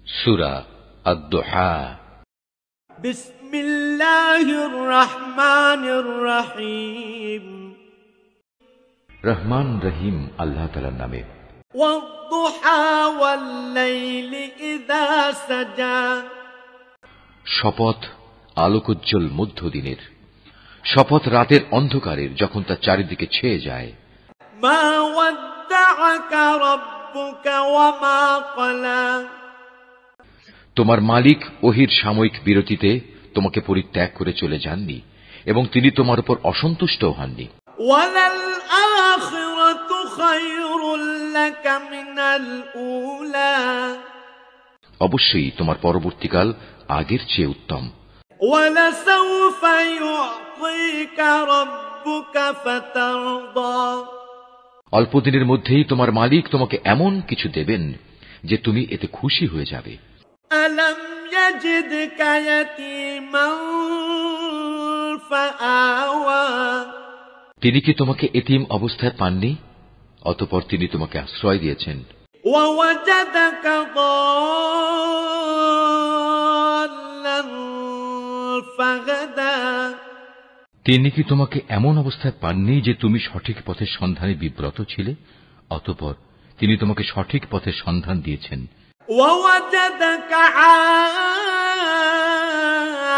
সূরা আদ-দুহা। বিসমিল্লাহির রহমানির রহিম। রহমান রহিম আল্লাহ তাআলার নামে। ওয়াদ-দুহা ওয়াল-লাইলি ইযা সাজা। শপথ আলোকোজ্জ্বল মধ্যদিনের, শপথ রাতের অন্ধকারের যখন তা চারিদিকে ছেয়ে যায়। মা ওয়াদ্দাআকা রাব্বুকা ওয়া মা ক্বালা। তোমার মালিক ওহীর সাময়িক বিরতিতে তোমাকে পরিত্যাগ করে চলে যাননি এবং তিনি তোমার উপর অসন্তুষ্ট হননি। ওয়ালাল আখিরাতু খায়রুল লাকা মিনাল উলা। অবশ্যই তোমার পরবর্তীকাল আগের চেয়ে উত্তম। ওয়ালাসাউফা ইউ'তিকা রাব্বুকা ফাতারদা। অল্পদিনের মধ্যেই তোমার মালিক তোমাকে এমন কিছু দেবেন যে তুমি এতে খুশি হয়ে যাবে। আলাম ইয়াজিদকা ইয়াতীমান ফাআওয়া। তিনি কি তোমাকে এতিম অবস্থায় পাননি? অতঃপর তিনি তোমাকে আশ্রয় দিয়েছেন। ওয়া ওয়াজাদাকা দাল্লান ফাগাদা। তিনি কি তোমাকে এমন অবস্থায় পাননি যে তুমি সঠিক পথের সন্ধানে বিব্রত ছিলে? অতঃপর তিনি তোমাকে সঠিক পথের সন্ধান দিয়েছেন। ওয়া ওয়াজাদাকা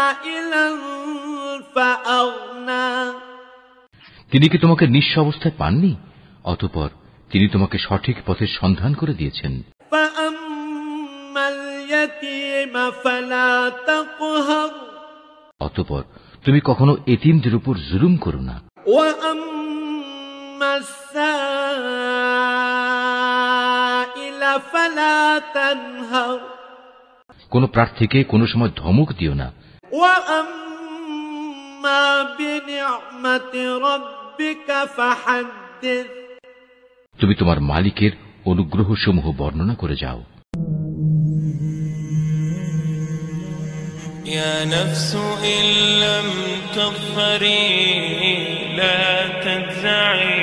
আইলান ফাআগনা। তিনি কি তোমাকে নিঃস্ব অবস্থায় পাননি? অতঃপর তিনি তোমাকে সঠিক পথের সন্ধান করে দিয়েছেন। ফাআম্মাল ইয়াতীমা ফালা তাকহার। অতঃপর তুমি কখনো এতিমদের উপর জুলুম করো না। ওয়া আম্মাস সাইলা ফালা তানহার। কোন প্রার্থীকে কোনো সময় ধমক দিও না। ওয়া আম্মা বিনি'মাতি রাব্বিকা ফাহাদ্দিস। তুমি তোমার মালিকের অনুগ্রহসমূহ বর্ণনা করে যাও। يا نفس إن لم تغفري لا تجزعي